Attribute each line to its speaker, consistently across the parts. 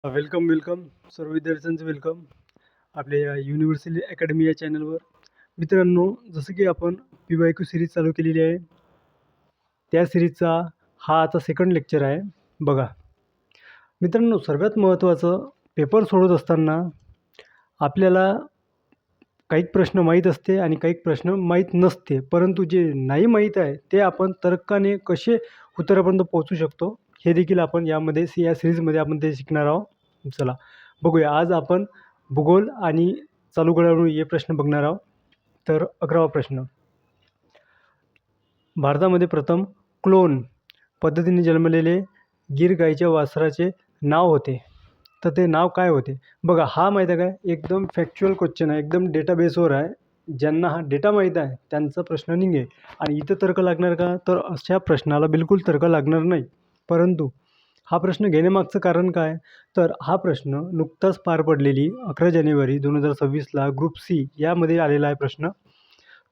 Speaker 1: Welcome सर्व विद्यार्थ्यांचं welcome आपल्या या युनिव्हर्सिटी अकॅडमी या चॅनलवर. मित्रांनो, जसं की आपण PYQ सिरीज चालू केलेली आहे, त्या सिरीजचा हा आता सेकंड लेक्चर आहे. बघा मित्रांनो, सर्वात महत्त्वाचं पेपर सोडवत असताना आपल्याला काही प्रश्न माहीत असते आणि काही प्रश्न माहीत नसते, परंतु जे नाही माहीत आहे ते आपण तर्काने कसे उत्तरापर्यंत पोहोचू शकतो हे देखील आपण या सिरीजमध्ये आपण ते शिकणार आहोत. चला बघूया. आज आपण भूगोल आणि चालू घडामोडी हे प्रश्न बघणार आहोत. तर 11वा प्रश्न. भारतामध्ये प्रथम क्लोन पद्धतीने जन्मलेले गीर गाईच्या वासराचे नाव होते, तर ते नाव काय होते? बघा, हा माहीत आहे काय, एकदम फॅक्च्युअल क्वेश्चन आहे, एकदम डेटाबेसवर आहे. ज्यांना हा डेटा माहीत आहे त्यांचा प्रश्न निघेल. आणि इथं तर्क लागणार का? तर अशा प्रश्नाला बिलकुल तर्क लागणार नाही. परंतु हा प्रश्न घेण्यामागचं कारण काय? तर हा प्रश्न नुकताच पार पडलेली 11 जानेवारी 2026ला ग्रुप सी यामध्ये आलेला आहे प्रश्न.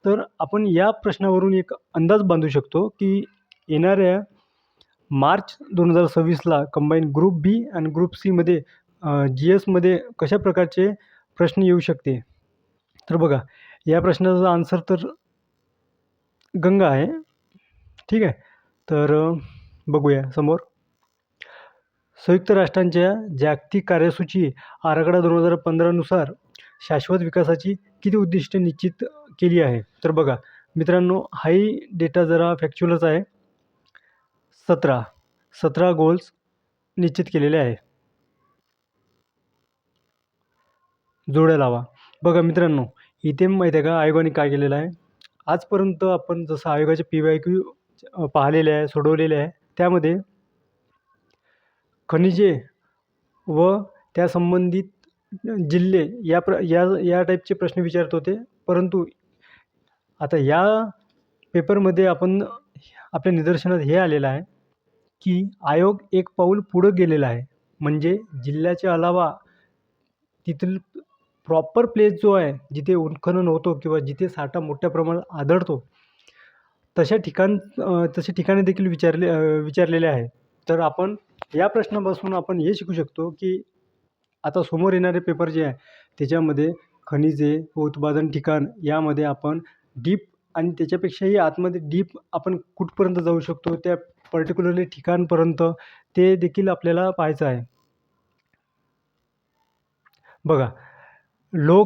Speaker 1: तर आपण या प्रश्नावरून एक अंदाज बांधू शकतो की येणाऱ्या मार्च 2026ला कंबाईन ग्रुप बी आणि ग्रुप सीमध्ये GSमध्ये कशा प्रकारचे प्रश्न येऊ शकते. तर बघा, या प्रश्नाचा आन्सर तर गंगा आहे. ठीक आहे, तर बघूया समोर. संयुक्त राष्ट्रांच्या जागतिक कार्यसूची आराखडा 2015नुसार शाश्वत विकासाची किती उद्दिष्टे निश्चित केली आहे? तर बघा मित्रांनो, हाही डेटा जरा फॅक्च्युअलच आहे. 17 गोल्स निश्चित केलेले आहे. जोड्या लावा. बघा मित्रांनो, इथे माहीत आहे का आयोगाने काय केलेलं आहे? आजपर्यंत आपण जसं आयोगाचे PYQ पाहिलेले आहे, सोडवलेले आहे, त्यामध्ये खनिजे व त्या संबंधित जिल्हे या टाईपचे प्रश्न विचारत होते. परंतु आता या पेपरमध्ये आपल्या निदर्शनात हे आलेलं आहे की आयोग एक पाऊल पुढं गेलेला आहे. म्हणजे जिल्ह्याच्या अलावा तिथील प्रॉपर प्लेस जो आहे, जिथे उत्खनन होतो किंवा जिथे साठा मोठ्या प्रमाणात आढळतो, तसे ठिकाणे देखील विचारलेले आहे. तर आपण या प्रश्नापासून आपण हे शिकू शकतो की आता समोर येणारे पेपर जे आहे त्याच्यामध्ये खनिजे व उत्पादन ठिकाण यामध्ये आपण डीप आणि त्याच्यापेक्षाही आतमध्ये डीप आपण कुठपर्यंत जाऊ शकतो, त्या पर्टिक्युलरली ठिकाणपर्यंत ते देखील आपल्याला पाहायचं आहे. बघा, लोह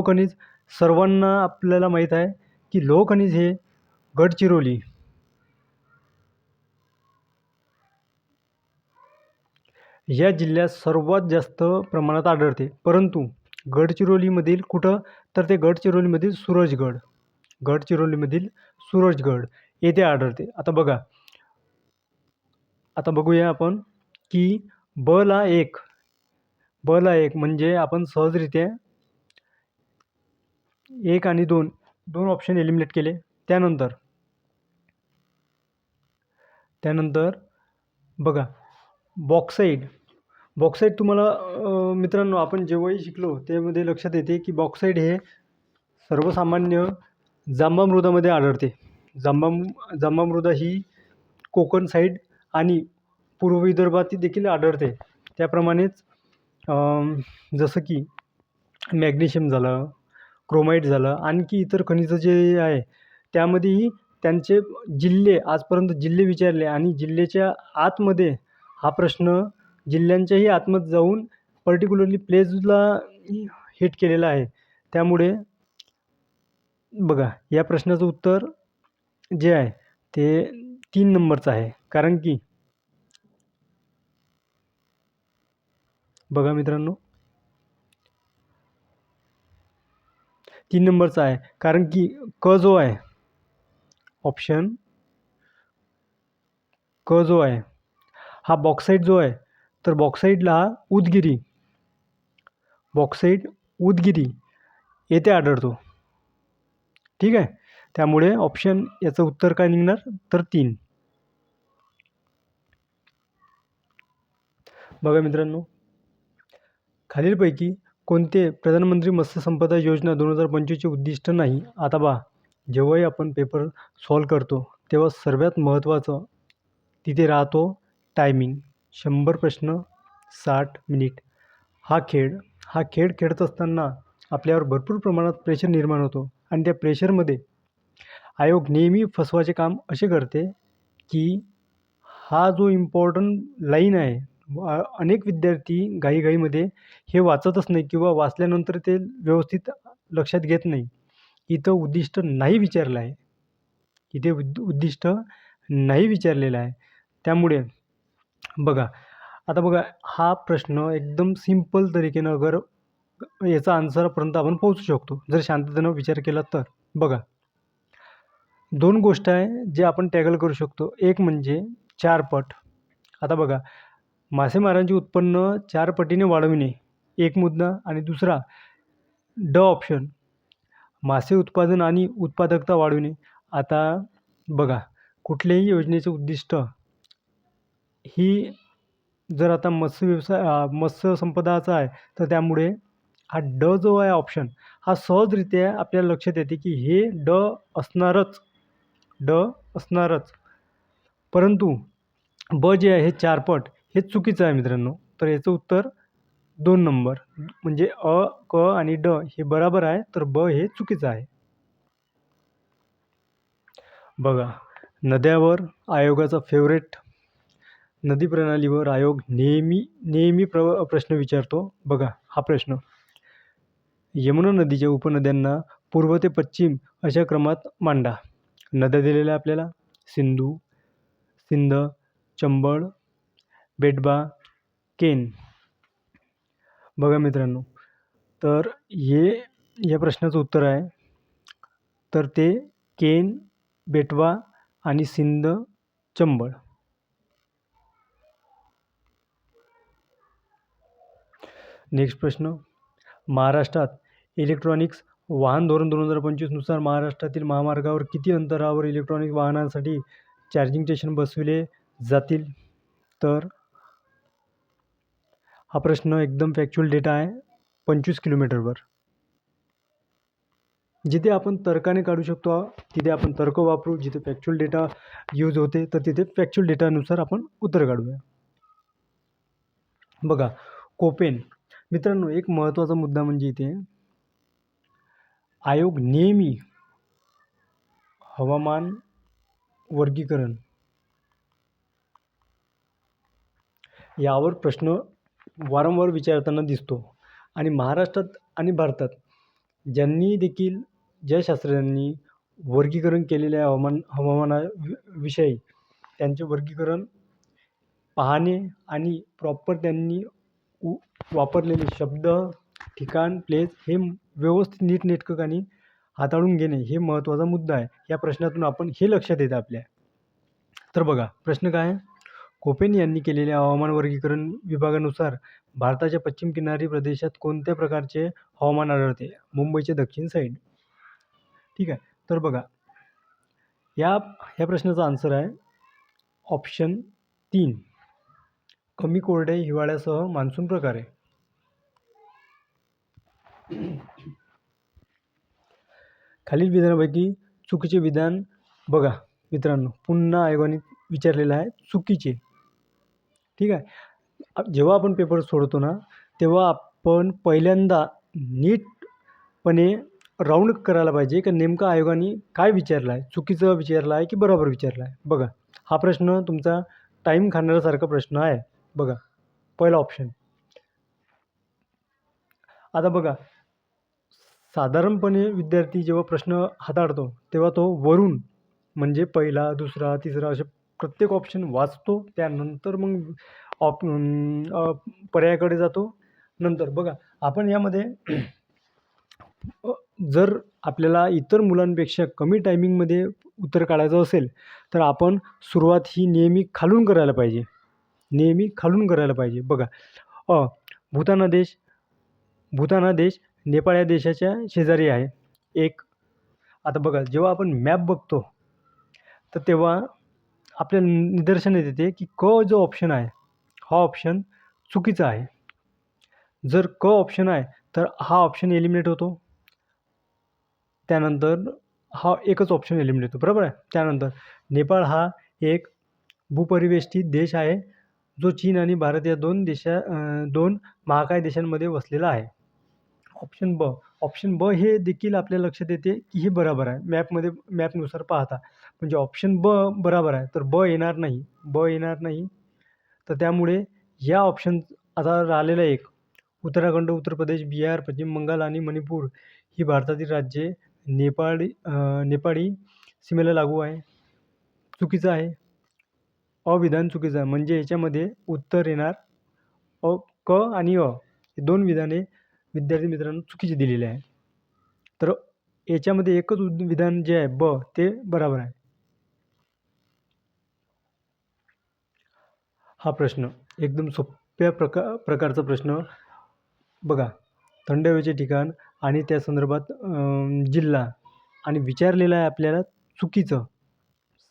Speaker 1: खनिज सर्वांना आपल्याला माहीत आहे की लोह खनिज हे गडचिरोली या जिल्ह्यात सर्वात जास्त प्रमाणात आढळते. परंतु गडचिरोलीमधील कुठं? तर ते गडचिरोलीमधील सूरजगड येथे आढळते. आता बघूया आपण की ब ला एक म्हणजे आपण सहजरित्या 1 आणि 2 ऑप्शन एलिमिनेट केले. त्यानंतर बघा, बॉक्साईट तुम्हाला मित्रांनो आपण जेव्हाही शिकलो त्यामध्ये लक्षात येते की बॉक्साईट हे सर्वसामान्य जांबामृदामध्ये आढळते. जांबामृदा ही कोकण साईड आणि पूर्व विदर्भात देखील आढळते. त्याप्रमाणेच जसं की मॅग्नेशियम झालं, क्रोमाईट झालं, आणखी इतर खनिजं जे आहे त्यामध्येही त्यांचे आजपर्यंत जिल्हे विचारले आणि जिल्ह्याच्या आतमध्ये हा प्रश्न जिल्ह्यांच्याही आतमध्ये जाऊन पर्टिक्युलरली प्लेसला हिट केलेला आहे. त्यामुळे बघा, या प्रश्नाचं उत्तर जे आहे ते 3 नंबरचं आहे. कारण की बघा मित्रांनो, 3 नंबरचा आहे. कारण की क जो आहे, ऑप्शन क जो आहे हा बॉक्साईट जो आहे, तर बॉक्साईटला उदगिरी येथे आढळतो. ठीक आहे, त्यामुळे ऑप्शन याचं उत्तर काय निघणार तर 3. बघा मित्रांनो, खालीलपैकी कोणते प्रधानमंत्री मत्स्य संपदा योजना 2025चे उद्दिष्ट नाही? आता जेव्हाही आपण पेपर सॉल्व करतो तेव्हा सर्वात महत्त्वाचं तिथे राहतो टायमिंग. 100 प्रश्न 60 मिनिट. हा खेळ खेळत असताना आपल्यावर भरपूर प्रमाणात प्रेशर निर्माण होतो आणि त्या प्रेशरमध्ये आयोग नेहमी फसवायचे काम असे करते की हा जो इम्पॉर्टंट लाईन आहे, अनेक विद्यार्थी घाईघाईमध्ये हे वाचतच नाही किंवा वाचल्यानंतर ते व्यवस्थित लक्षात घेत नाही. इथं उद्दिष्ट नाही विचारलं आहे. इथे उद्दिष्ट नाही विचारलेलं आहे. त्यामुळे बघा, आता बघा हा प्रश्न एकदम सिंपल तरीकेनं अगर याचा आन्सरपर्यंत आपण पोहोचू शकतो जर शांततेनं विचार केला तर. बघा, 2 गोष्ट आहे जे आपण टॅकल करू शकतो. एक म्हणजे 4 पट. आता बघा, मासेमारांचे उत्पन्न 4 पटीने वाढविणे एक मुद्दा आणि दुसरा ऑप्शन मासे उत्पादन आणि उत्पादकता वाढविणे. आता बघा, कुठल्याही योजनेचे उद्दिष्ट ही जर आता मत्स्य संपदाचा आहे तर त्यामुळे हा जो आहे ऑप्शन हा सहजरित्या आपल्याला लक्षात येते की हे असणारच. असणारच. परंतु जे आहे हे 4 पट हे चुकीचं आहे मित्रांनो. तर याचं उत्तर 2 नंबर म्हणजे क आणि हे बरोबर आहे, तर हे चुकीचं आहे. बघा, नद्यावर आयोगाचा फेवरेट. नदी प्रणालीवर आयोग नेहमी प्रश्न विचारतो. बघा हा प्रश्न, यमुना नदीच्या उपनद्यांना पूर्व ते पश्चिम अशा क्रमात मांडा. नद्या दिलेल्या आपल्याला सिंधू, सिंध, चंबळ, बेटबा, केन. बघा मित्रांनो, तर या प्रश्नाचं उत्तर आहे तर ते केन, बेटवा आणि सिंध, चंबळ. नेक्स्ट प्रश्न, महाराष्ट्रात इलेक्ट्रॉनिक्स वाहन धोरण 2025 नुसार महाराष्ट्रातील महामार्गावर किती अंतरावर इलेक्ट्रॉनिक वाहनांसाठी चार्जिंग स्टेशन बसविले जातील? तर हा प्रश्न एकदम फॅक्च्युअल डेटा आहे, 25 किलोमीटरवर. जिथे आपण तर्काने काढू शकतो तिथे आपण तर्क वापरू, जिथे फॅक्च्युअल डेटा यूज होते तर तिथे फॅक्च्युअल डेटानुसार आपण उत्तर काढूया. बघा, कोपेन. मित्रांनो, एक महत्त्वाचा मुद्दा म्हणजे इथे आयोग नेहमी हवामान वर्गीकरण यावर प्रश्न वारंवार विचारताना दिसतो आणि महाराष्ट्रात आणि भारतात ज्या शास्त्रज्ञांनी वर्गीकरण केलेले आहे हवामानाविषयी, त्यांचे वर्गीकरण पाहणे आणि प्रॉपर त्यांनी वापरलेले शब्द, ठिकाण, प्लेस हे व्यवस्थित नीटनेटकं हाताळून घेणे हे महत्त्वाचा मुद्दा आहे. या प्रश्नातून आपण हे लक्षात येतं आपल्या. तर बघा, प्रश्न काय आहे, कोपेन यांनी केलेल्या हवामान वर्गीकरण विभागानुसार भारताच्या पश्चिम किनारी प्रदेशात कोणत्या प्रकारचे हवामान आढळते? मुंबईच्या दक्षिण साईड. ठीक आहे, तर बघा ह्या प्रश्नाचा आन्सर आहे ऑप्शन 3, कमी कोरडे हिवाळ्यासह मान्सून प्रकारे. खालील विधानापैकी चुकीचे विधान बघा मित्रांनो, पुन्हा आयोगाने विचारलेलं आहे चुकीचे. ठीक आहे, जेव्हा आपण पेपर सोडवतो ना तेव्हा आपण पहिल्यांदा नीटपणे राऊंड करायला पाहिजे की नेमकं आयोगाने काय विचारलं आहे, चुकीचं विचारलं आहे की बरोबर विचारलं आहे. बघा, हा प्रश्न तुमचा टाईम खाणाऱ्यासारखा प्रश्न आहे. बघा, पहिला ऑप्शन. आता बघा, साधारणपणे विद्यार्थी जेव्हा प्रश्न हाताळतो तेव्हा तो वरून म्हणजे पहिला, दुसरा, तिसरा असे प्रत्येक ऑप्शन वाचतो, त्यानंतर मग पर्यायाकडे जातो. नंतर बघा, आपण यामध्ये जर आपल्याला इतर मुलांपेक्षा कमी टायमिंगमध्ये उत्तर काढायचं असेल तर आपण सुरुवात ही नेहमी खालून करायला पाहिजे. बघा, भूतान हा देश नेपाळ या देशाच्या शेजारी आहे. आता बघा, जेव्हा आपण मॅप बघतो तर तेव्हा आपल्या निदर्शनास येते की जो ऑप्शन आहे हा ऑप्शन चुकीचा आहे. जर ऑप्शन आहे तर हा ऑप्शन एलिमिनेट होतो. त्यानंतर हा एकच ऑप्शन एलिमिनेट होतो, बरोबर आहे. त्यानंतर नेपाळ हा एक भूपरिवेष्टित देश आहे जो चीन आणि भारत या दोन महाकाय देशांमध्ये वसलेला आहे. ऑप्शन ब हे देखील आपल्या लक्षात येते की हे बरोबर आहे मॅपनुसार पाहता. म्हणजे ऑप्शन ब बरोबर आहे, तर ब येणार नाही. तर त्यामुळे या ऑप्शन आता राहिलेला एक उत्तराखंड, उत्तर प्रदेश, बिहार, पश्चिम बंगाल आणि मणिपूर ही भारतातील राज्ये नेपाळी सीमेला लागू आहे. चुकीचं आहे. अविधान चुकीचं आहे. म्हणजे याच्यामध्ये उत्तर येणार अ, क आणि अ हे 2 विधाने विद्यार्थी मित्रांनो चुकीची दिलेली आहे. तर याच्यामध्ये एकच विधान जे आहे ब ते बरोबर आहे. हा प्रश्न एकदम सोप्या प्रकारचा प्रश्न बघा. थंड हवेचे ठिकाण आणि त्या संदर्भात जिल्हा आणि विचारलेलं आहे आपल्याला चुकीचं.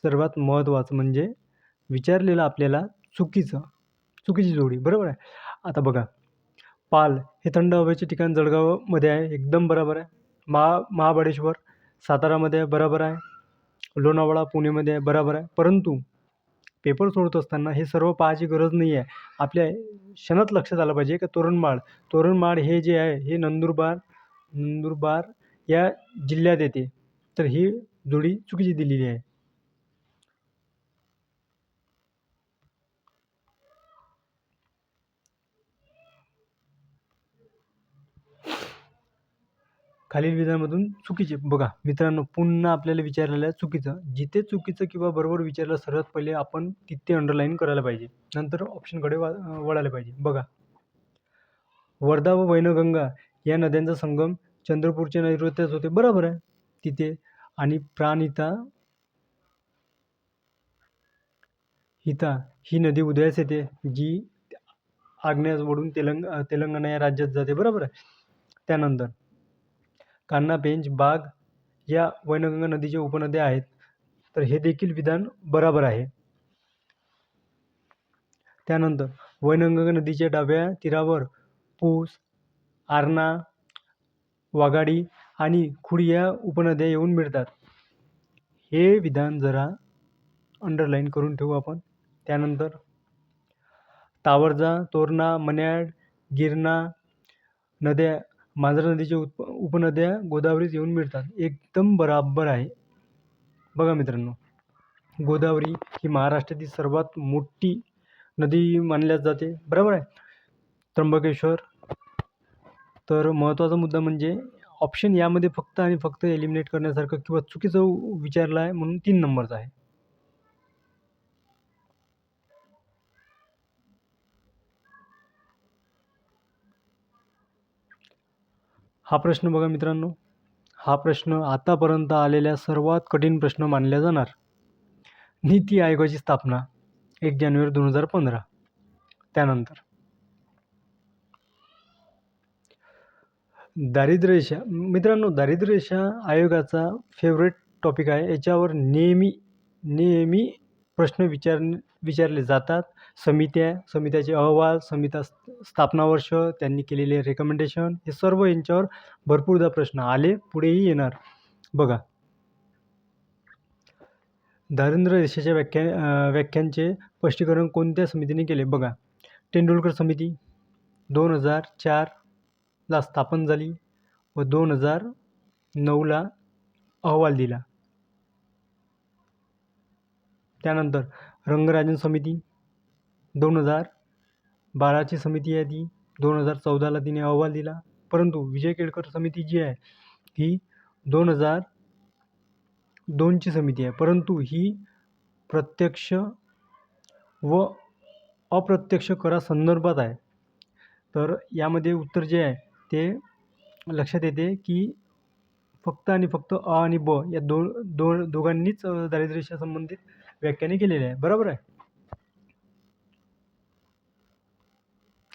Speaker 1: सर्वात महत्त्वाचं म्हणजे विचारलेलं आपल्याला चुकीची जोडी. बरोबर आहे. आता बघा, पाल हे थंड हवेचे ठिकाण जळगावमध्ये आहे, एकदम बरोबर आहे. महाबळेश्वर सातारामध्ये आहे, बरोबर आहे. लोणावळा पुणेमध्ये आहे, बरोबर आहे. परंतु पेपर सोडत असताना हे सर्व पाहायची गरज नाही आहे. आपल्या क्षणात लक्षात आलं पाहिजे की तोरणमाळ हे जे आहे हे नंदुरबार या जिल्ह्यात येते. तर ही जोडी चुकीची दिलेली आहे. खालील विधानामधून चुकीचे बघा मित्रांनो, पुन्हा आपल्याला विचारलेलं आहे चुकीचं. जिथे चुकीचं किंवा बरोबर विचारलं सर्वात पहिले आपण तिथे अंडरलाईन करायला पाहिजे. नंतर ऑप्शनकडे वळायला पाहिजे. बघा, वर्धा व वैनगंगा या नद्यांचा संगम चंद्रपूरच्या नैऋत्यात होते, बरोबर आहे तिथे. आणि हिता ही नदी उदयास येते, जी आग्नेयास वळून तेलंगणा या राज्यात जाते, बरोबर आहे. त्यानंतर कान्हा, पेंच, बाग या वैनगंगा नदीच्या उपनद्या आहेत. तर हे देखील विधान बरोबर आहे. त्यानंतर वैनगंगा नदीच्या डाव्या तीरावर पूस, आरणा, वाघाडी आणि खुडी या उपनद्या येऊन मिळतात. हे विधान जरा अंडरलाईन करून ठेवू आपण. त्यानंतर तावरजा, तोरणा, मन्याड, गिरणा नद्या मांजरा नदीच्या उपनद्या गोदावरीत येऊन मिळतात. एकदम बराबर आहे. बघा मित्रांनो, गोदावरी ही महाराष्ट्रातील सर्वात मोठी नदी मानल्या जाते, बरोबर आहे. त्र्यंबकेश्वर. तर महत्त्वाचा मुद्दा म्हणजे ऑप्शन यामध्ये फक्त आणि फक्त एलिमिनेट करण्यासारखं किंवा चुकीचं विचारलं आहे म्हणून 3 नंबरचा आहे. हा प्रश्न बघा मित्रांनो, हा प्रश्न आतापर्यंत आलेल्या सर्वात कठीण प्रश्न मानला जाणार. नीती आयोगाची स्थापना 1 जानेवारी 2015. त्यानंतर दारिद्र्य रेषा. मित्रांनो, दारिद्र्य रेषा आयोगाचा फेवरेट टॉपिक आहे. याच्यावर नेहमी प्रश्न विचारले जातात. समित्याचे अहवाल, समित्या स्थापना वर्ष, त्यांनी केलेले रेकमेंडेशन, हे सर्व यांच्यावर भरपूरदा प्रश्न आले, पुढेही येणार. बघा, दारिद्र्य रेषेच्या व्याख्यांचे स्पष्टीकरण कोणत्या समितीने केले? बघा, तेंडुलकर समिती 2004ला स्थापन झाली व 2009ला अहवाल दिला. त्यानंतर रंगराजन समिती 2012ची समिती आहे ती. 2014ला तिने अहवाल दिला. परंतु विजय केळकर समिती जी आहे ही 2002ची समिती आहे. परंतु ही प्रत्यक्ष व अप्रत्यक्ष करासंदर्भात आहे. तर यामध्ये उत्तर जे आहे ते लक्षात येते की फक्त आणि फक्त अ आणि ब या दोघांनीच दारिद्र्याशी संबंधित व्याख्याने केलेले आहे, बरोबर आहे.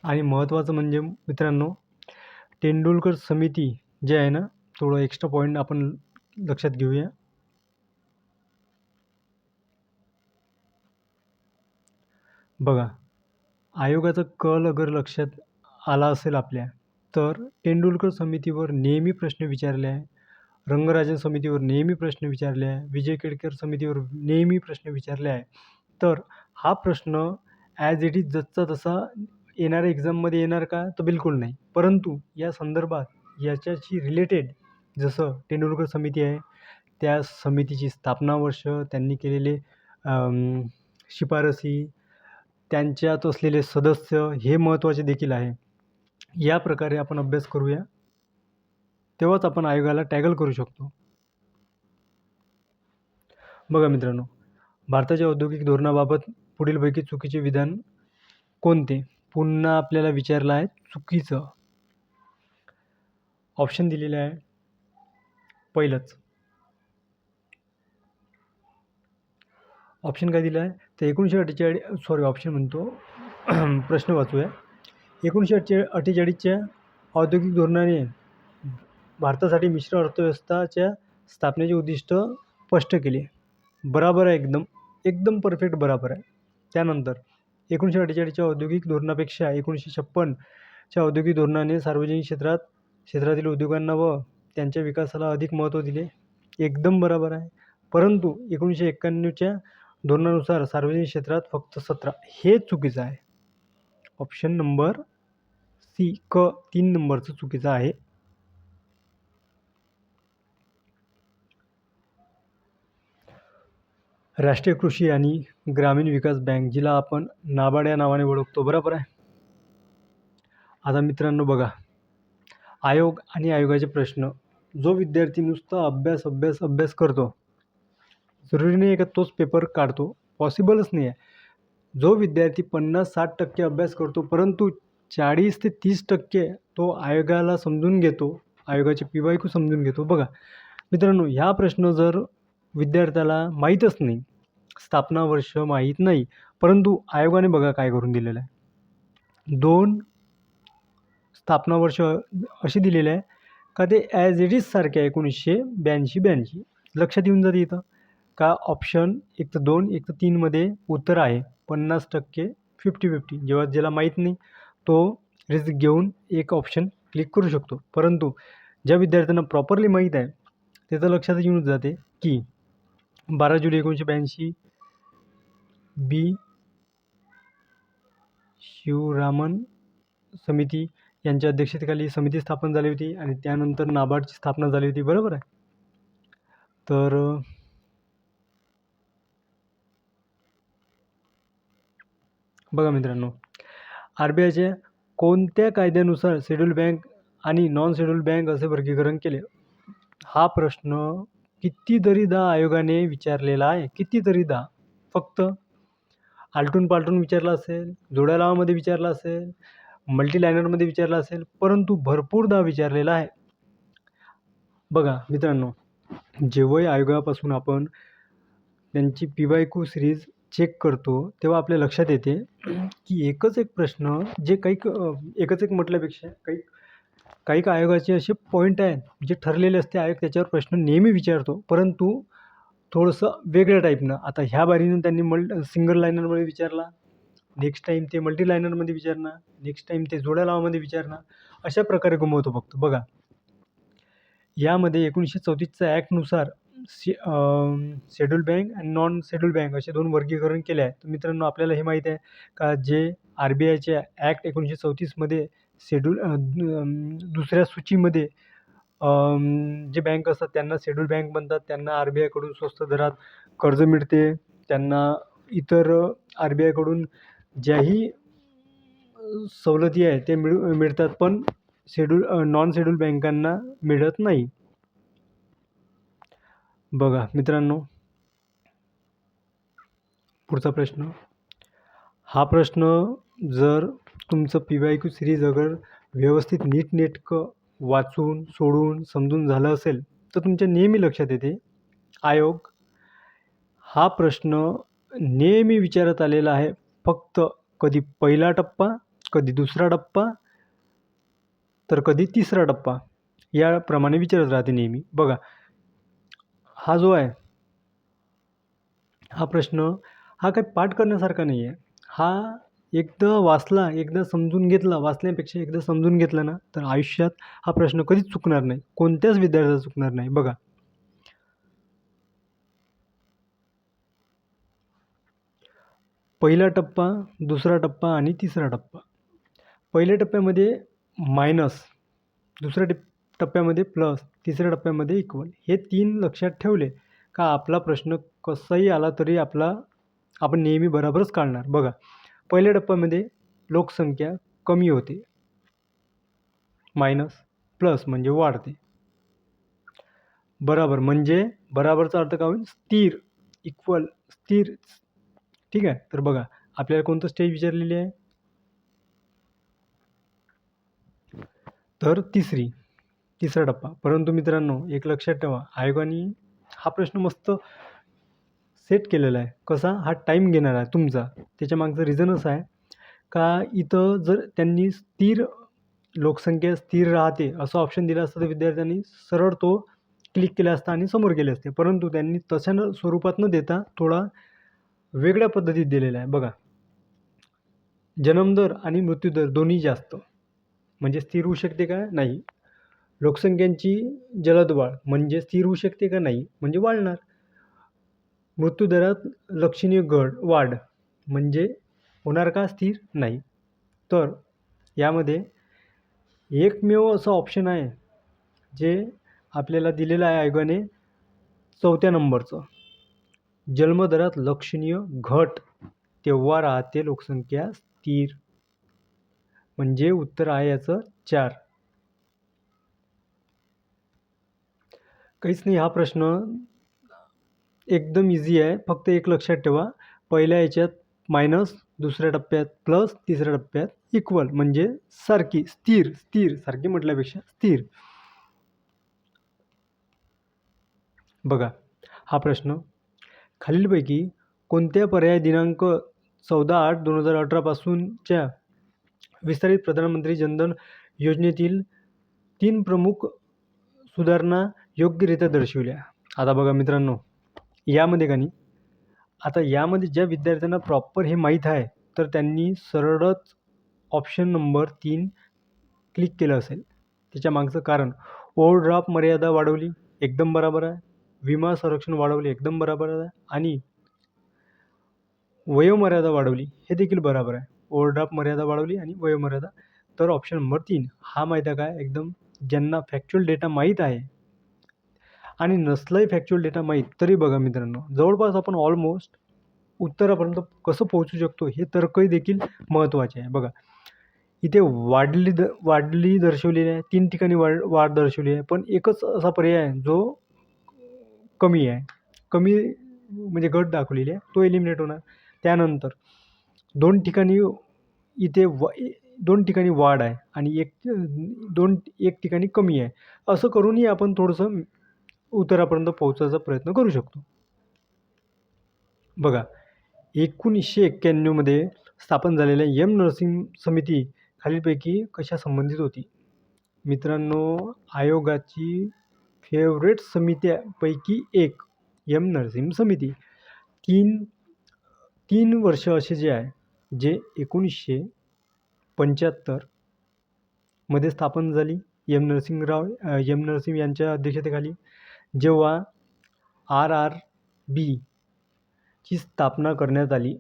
Speaker 1: आणि महत्त्वाचं म्हणजे मित्रांनो, तेंडुलकर समिती जे आहे ना, थोडं एक्स्ट्रा पॉईंट आपण लक्षात घेऊया. बघा, आयोगाचा कल अगर लक्षात आला असेल आपल्या, तर तेंडुलकर समितीवर नेहमी प्रश्न विचारले आहे, रंगराजन समितीवर नेहमी प्रश्न विचारले आहे, विजय केळकर समितीवर नेहमी प्रश्न विचारले आहे. तर हा प्रश्न ॲज इट इज जसचा तसा येणाऱ्या एक्झाममध्ये येणार का? तर बिलकुल नाही. परंतु या संदर्भात याच्याशी रिलेटेड जसं तेंडुलकर समिती आहे, त्या समितीची स्थापना वर्ष, त्यांनी केलेले शिफारसी, त्यांच्यात असलेले सदस्य हे महत्त्वाचे देखील आहे. या प्रकारे आपण अभ्यास करूया, तेव्हाच आपण आयोगाला टॅकल करू शकतो. बघा मित्रांनो, भारताच्या औद्योगिक धोरणाबाबत पुढीलपैकी चुकीचे विधान कोणते? पुन्हा आपल्याला विचारलं आहे चुकीचं. ऑप्शन दिलेले आहे. पहिलंच ऑप्शन काय दिलं आहे तर 1948 ऑप्शन म्हणतो प्रश्न वाचूया. 1948च्या औद्योगिक धोरणाने भारतासाठी मिश्र अर्थव्यवस्थाच्या स्थापनेचे उद्दिष्ट स्पष्ट केले. बराबर आहे, एकदम परफेक्ट बराबर आहे. त्यानंतर 1948च्या औद्योगिक धोरणापेक्षा 1956च्या औद्योगिक धोरणाने सार्वजनिक क्षेत्रातील उद्योगांना व त्यांच्या विकासाला अधिक महत्त्व दिले. एकदम बराबर आहे. परंतु 1991च्या धोरणानुसार सार्वजनिक क्षेत्रात फक्त 17. हे चुकीचं आहे. ऑप्शन नंबर सी, क 3 नंबरचं चुकीचं आहे. राष्ट्रीय कृषी आणि ग्रामीण विकास बँक, जिला आपण नाबार्ड या नावाने ओळखतो, बरोबर आहे. आता मित्रांनो बघा, आयोग आणि आयोगाचे प्रश्न. जो विद्यार्थी नुसता अभ्यास करतो, जरुरी नाही आहे का तोच पेपर काढतो, पॉसिबलच नाही आहे. जो विद्यार्थी 50-60% अभ्यास करतो, परंतु 40 ते 30% तो आयोगाला समजून घेतो, आयोगाचे PYQ समजून घेतो. बघा मित्रांनो, ह्या प्रश्न जर विद्यार्थ्याला माहीतच नाही, स्थापना वर्ष माहीत नाही, परंतु आयोगाने बघा काय करून दिलेलं आहे. 2 स्थापना वर्ष असे दिलेले आहे का ते ॲज इट इज सारखे आहे 1982. लक्षात येऊन जाते इथं का ऑप्शन एक तर 2 एक तर 3मध्ये उत्तर आहे 50%, 50-50. जेव्हा ज्याला माहीत नाही तो रिस्क घेऊन एक ऑप्शन क्लिक करू शकतो. परंतु ज्या विद्यार्थ्यांना प्रॉपरली माहीत आहे त्याचं लक्षात येऊन जाते की 12 जुलै 1982 बी शिवरामन समिती यांच्या अध्यक्षतेखाली समिती स्थापन झाली होती आणि त्यानंतर नाबार्डची स्थापना झाली होती, बरोबर आहे. तर बघा मित्रांनो, RBIच्या कोणत्या कायद्यानुसार शेड्यूल बँक आणि नॉन शेड्यूल बँक असे वर्गीकरण केले? हा प्रश्न कितीतरीदा आयोगाने विचारलेला आहे, कितीतरीदा. फक्त आलटून पालटून विचारला असेल, जोड्या लावामध्ये विचारला असेल, मल्टीलायनरमध्ये विचारला असेल, परंतु भरपूरदा विचारलेला आहे. बघा मित्रांनो, जेव्हाही आयोगापासून आपण त्यांची PYQ सिरीज चेक करतो तेव्हा आपल्या लक्षात येते की एकच एक प्रश्न जे एकच एक म्हटल्यापेक्षा काही आयोगाचे असे पॉईंट आहेत जे ठरलेले असते, आयोग त्याच्यावर प्रश्न नेहमी विचारतो, परंतु थोडंसं वेगळ्या टाईपनं. आता ह्या बारीनं त्यांनी सिंगल लायनरमध्ये विचारला, नेक्स्ट टाईम ते मल्टी लायनरमध्ये विचारणार, नेक्स्ट टाईम ते जोड्या लावामध्ये विचारणार, अशा प्रकारे गमवतो फक्त. बघा यामध्ये 1934च्या ॲक्टनुसार शेड्यूल बँक आणि नॉन शेड्यूल बँक असे 2 वर्गीकरण केले आहे. तर मित्रांनो, आपल्याला हे माहीत आहे का जे RBIच्या ॲक्ट 1934मध्ये दुसऱ्या सूचीमध्ये जे बँक असतात त्यांना शेड्यूल बँक म्हणतात. त्यांना RBIकडून स्वस्त दरात कर्ज मिळते, त्यांना इतर RBIकडून ज्याही सवलती आहे ते मिळतात, पण नॉन शेड्यूल बँकांना मिळत नाही. बघा मित्रांनो, पुढचा प्रश्न. हा प्रश्न जर तुमचं PYQ सिरीज अगर व्यवस्थित नीटनेटकं वाचून सोडून समजून झालं असेल तर तुमच्या नेहमी लक्षात येते. आयोग हा प्रश्न नेहमी विचारत आलेला आहे, फक्त कधी पहिला टप्पा, कधी दुसरा टप्पा, तर कधी तिसरा टप्पा, याप्रमाणे विचारत राहते नेहमी. बघा हा जो आहे हा प्रश्न हा काही पाठ करण्यासारखा नाही आहे. हा एकदा समजून घेतला, वाचण्यापेक्षा एकदा समजून घेतला ना तर आयुष्यात हा प्रश्न कधीच चुकणार नाही, कोणत्याच विद्यार्थ्याचा चुकणार नाही. बघा पहिला टप्पा, दुसरा टप्पा आणि तिसरा टप्पा. पहिल्या टप्प्यामध्ये मायनस, दुसऱ्या टप्प्यामध्ये प्लस, तिसऱ्या टप्प्यामध्ये इक्वल. हे 3 लक्षात ठेवले का आपला प्रश्न कसाही आला तरी आपण नेहमी बरोबरच काढणार. बघा, पहिल्या टप्प्यामध्ये लोकसंख्या कमी होते, मायनस, प्लस म्हणजे वाढते, बराबर म्हणजे बराबरचा अर्थ काय होईल? स्थिर, इक्वल, स्थिर. ठीक आहे. तर बघा, आपल्याला कोणतं स्टेज विचारलेली आहे? तर तिसरा टप्पा. परंतु मित्रांनो, एक लक्षात ठेवा, आयोगाने हा प्रश्न मस्त सेट केलेला आहे. कसा? हा टाईम घेणार आहे तुमचा. त्याच्या मागचं रिझन असं आहे का इथं जर त्यांनी लोकसंख्या स्थिर राहते असं ऑप्शन दिलं असतं तर विद्यार्थ्यांनी सरळ तो क्लिक केला असता आणि समोर गेले असते. परंतु त्यांनी तशा स्वरूपात न देता थोडा वेगळ्या पद्धतीत दिलेला आहे. बघा, जन्मदर आणि मृत्यूदर दोन्ही जास्त म्हणजे स्थिर होऊ शकते का? नाही. लोकसंख्यांची जलद वाढ म्हणजे स्थिर होऊ शकते का? नाही, म्हणजे वाढणार. मृत्यूदरात लक्षणीय वाढ म्हणजे होणार का? स्थिर? नाही. तर यामध्ये एकमेव असं ऑप्शन आहे जे आपल्याला दिलेलं आहे आयोगाने, 4थ्या नंबरचं. जन्मदरात लक्षणीय घट तेव्हा राहते लोकसंख्या स्थिर. म्हणजे उत्तर आहे याचं 4. काहीच नाही, हा प्रश्न एकदम इझी आहे. फक्त एक लक्षात ठेवा, पहिल्या याच्यात मायनस, दुसऱ्या टप्प्यात प्लस, तिसऱ्या टप्प्यात इक्वल म्हणजे सारखी, स्थिर सारखी म्हटल्यापेक्षा स्थिर. बघा, हा प्रश्न खालीलपैकी कोणत्या पर्याय दिनांक 14/8/2018 पासूनच्या विस्तारित प्रधानमंत्री जनधन योजनेतील 3 प्रमुख सुधारणा योग्यरित्या दर्शविल्या. आता बघा मित्रांनो, यामध्ये का नाही, आता यामध्ये ज्या विद्यार्थ्यांना प्रॉपर हे माहीत आहे तर त्यांनी सरळच ऑप्शन नंबर 3 क्लिक केलं असेल. त्याच्या मागचं कारण, ओव्हरड्राफ्ट मर्यादा वाढवली, एकदम बरोबर आहे. विमा संरक्षण वाढवले, एकदम बरोबर आहे. आणि वयोमर्यादा वाढवली, हे देखील बरोबर आहे. ओव्हरड्राफ्ट मर्यादा वाढवली आणि वयोमर्यादा. तर ऑप्शन नंबर 3 हा माहीत आहे काय? एकदम ज्यांना फॅक्च्युअल डेटा माहीत आहे आणि नसलंही फॅक्च्युअल डेटा माहीत तरी बघा मित्रांनो, जवळपास आपण ऑलमोस्ट उत्तरापर्यंत कसं पोहोचू शकतो हे तर्कही देखील महत्त्वाचे आहे. बघा, इथे वाढली दर्शवलेली आहे, 3 ठिकाणी वाढ दर्शवली आहे, पण एकच असा पर्याय आहे जो कमी आहे. कमी म्हणजे घट दाखवलेली आहे, तो एलिमिनेट होणार. त्यानंतर 2 ठिकाणी इथे 2 ठिकाणी वाढ आहे आणि एक ठिकाणी कमी आहे. असं करूनही आपण थोडंसं उत्तरापर्यंत पोहोचायचा प्रयत्न करू शकतो. बघा, 1991 मध्ये स्थापन झालेल्या एम नरसिंह समिती खालीलपैकी कशा संबंधित होती? मित्रांनो, आयोगाची फेवरेट समित्यापैकी एक एम नरसिंह समिती. 3 वर्ष असे जे आहे, जे 1975 मध्ये स्थापन झाली. एम नरसिंह यांच्या अध्यक्षतेखाली, जेव्हा RRB ची स्थापना करण्यात आली.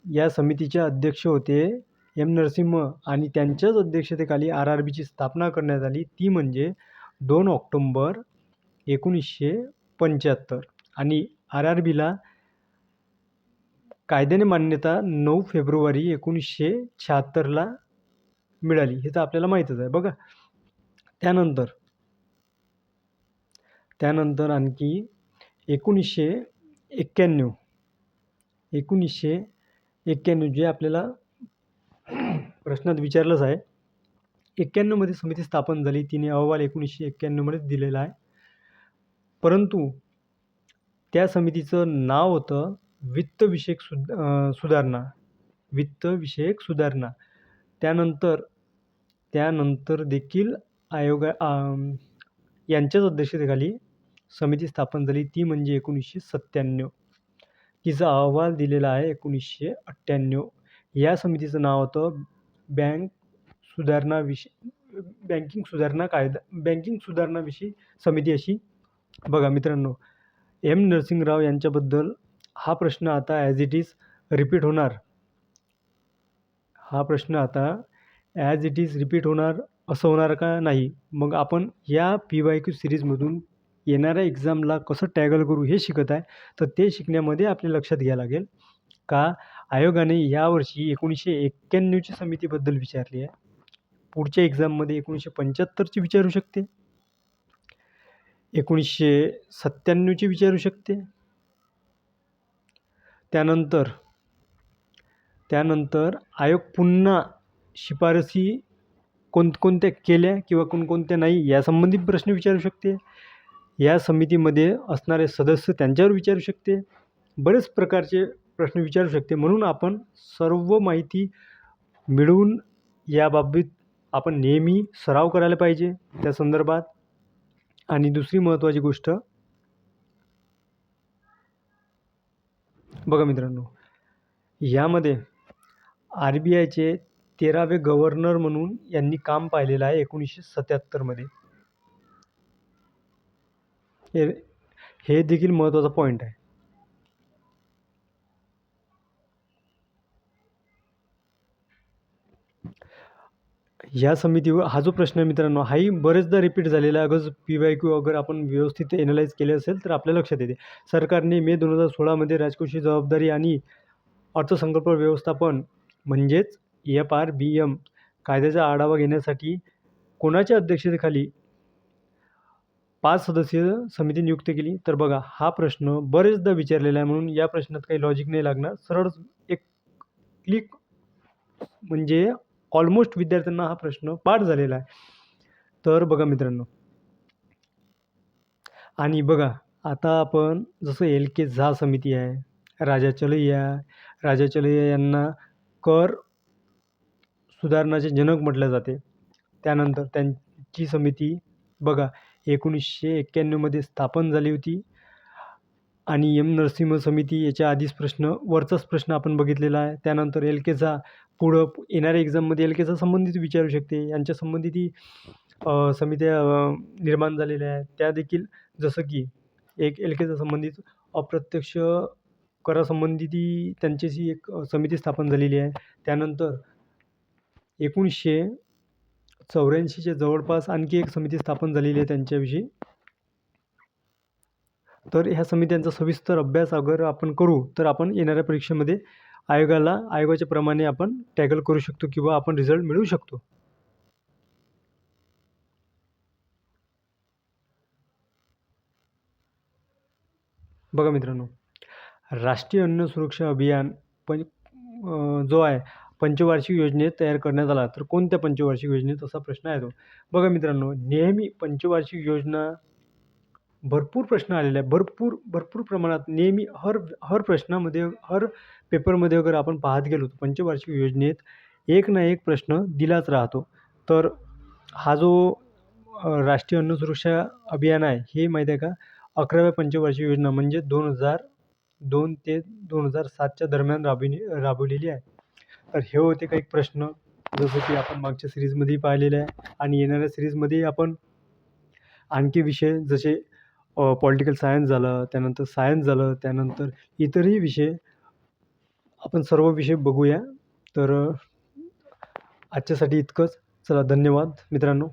Speaker 1: या समितीचे अध्यक्ष होते एम नरसिंह आणि त्यांच्याच अध्यक्षतेखाली RRBची स्थापना करण्यात आली. ती म्हणजे 2 ऑक्टोंबर 1975 आणि RRBला कायद्याने मान्यता 9 फेब्रुवारी 1976ला मिळाली. हे तर आपल्याला माहीतच आहे. बघा, त्यानंतर आणखी 1991 जे आपल्याला प्रश्नात विचारलंच आहे. 91 मध्ये समिती स्थापन झाली. तिने अहवाल 1991 मध्ये दिलेला आहे. परंतु त्या समितीचं नाव होतं वित्तविषयक सुधारणा. त्यानंतर देखील यांच्याच अध्यक्षतेखाली समिती स्थापन झाली. ती म्हणजे 1997. तिचा अहवाल दिलेला आहे 1998. या समितीचं नाव होतं बँकिंग सुधारणाविषयी समिती अशी. बघा मित्रांनो, एम नरसिंह राव यांच्याबद्दल हा प्रश्न आता ॲज इट इज रिपीट होणार. हा प्रश्न आता ॲज इट इज रिपीट होणार असं होणार का नाही. मग आपण या PYQ सिरीजमधून येणाऱ्या एक्झामला कसं टॅगल करू हे शिकत आहे. तर ते शिकण्यामध्ये आपल्या लक्षात घ्यावं लागेल का आयोगाने यावर्षी 1991ची समितीबद्दल विचारली आहे. पुढच्या एक्झाममध्ये 1975ची विचारू शकते, 1997ची विचारू शकते. त्यानंतर आयोग पुन्हा शिफारसी कोणकोणत्या केल्या किंवा कोणकोणत्या नाही यासंबंधी प्रश्न विचारू शकते. या समितीमध्ये असणारे सदस्य त्यांच्यावर विचारू शकते. बरेच प्रकारचे प्रश्न विचारू शकते. म्हणून आपण सर्व माहिती मिळवून याबाबत आपण नेहमी सराव करायला पाहिजे त्या संदर्भात. आणि दुसरी महत्त्वाची गोष्ट बघा मित्रांनो, यामध्ये RBIचे 13वे गव्हर्नर म्हणून यांनी काम पाहिलेलं आहे 1977मध्ये. हे देखील महत्त्वाचा पॉईंट आहे. या समितीवर हा जो प्रश्न आहे मित्रांनो, हाही बरेचदा रिपीट झालेला आहे. अगर PYQ अगर आपण व्यवस्थित एनालाइज केले असेल तर आपल्या लक्षात येते. सरकारने मे 2016मध्ये राजकोषीय जबाबदारी आणि अर्थसंकल्प व्यवस्थापन म्हणजेच FRBM कायद्याचा आढावा घेण्यासाठी कोणाच्या अध्यक्षतेखाली 5 सदस्यीय समिती नियुक्त केली. तर बघा हा प्रश्न बरेचदा विचारलेला आहे, म्हणून या प्रश्नात काही लॉजिक नाही लागणार. सरळ एक क्लिक म्हणजे ऑलमोस्ट विद्यार्थ्यांना हा प्रश्न पाठ झालेला आहे. तर बघा मित्रांनो, आणि बघा आता आपण जसं LK झा समिती आहे, राजा चलैया यांना कर सुधारणाचे जनक म्हटले जाते. त्यानंतर त्यांची समिती बघा 1991मध्ये स्थापन झाली होती. आणि नरसिंह समिती याच्या आधीच वरचाच प्रश्न आपण बघितलेला आहे. त्यानंतर LK झा पुढं येणाऱ्या एक्झाममध्ये LK झा संबंधित विचारू शकते. यांच्या संबंधित समित्या निर्माण झालेल्या आहेत. त्या देखील जसं की एक LK झा संबंधित अप्रत्यक्ष करासंबंधित त्यांच्याशी एक समिती स्थापन झालेली आहे. त्यानंतर 1984च्या जवळपास आणखी एक समिती स्थापन झालेली आहे त्यांच्याविषयी. तर ह्या समित्यांचा सविस्तर अभ्यास अगर आपण करू तर आपण येणाऱ्या परीक्षेमध्ये आयोगाच्या प्रमाणे आपण टॅकल करू शकतो किंवा आपण रिझल्ट मिळवू शकतो. बघा मित्रांनो, राष्ट्रीय अन्न सुरक्षा अभियान जो आहे पंचवार्षिक योजनेत तयार करण्यात आला. तर कोणत्या पंचवार्षिक योजनेत असा प्रश्न आहे तो. बघा मित्रांनो, नेहमी पंचवार्षिक योजना भरपूर प्रश्न आलेले आहे. भरपूर प्रमाणात नेहमी हर प्रश्नामध्ये हर पेपरमध्ये अगर आपण पाहत गेलो तर पंचवार्षिक योजनेत एक ना एक प्रश्न दिलाच राहतो. तर हा जो राष्ट्रीय अन्न सुरक्षा अभियान आहे हे माहीत आहे का 11व्या पंचवार्षिक योजना म्हणजे 2002 ते 2007च्या दरम्यान राबवलेली आहे. तर हे होते काही प्रश्न जसं की आपण मागच्या सिरीजमध्ये पाहिलेले आहे. आणि येणाऱ्या सिरीजमध्ये आपण आणखी विषय जसे पॉलिटिकल सायन्स झालं, त्यानंतर सायन्स झालं, त्यानंतर इतरही विषय आपण सर्व विषय बघूया. तर आजच्यासाठी इतकंच. चला, धन्यवाद मित्रांनो.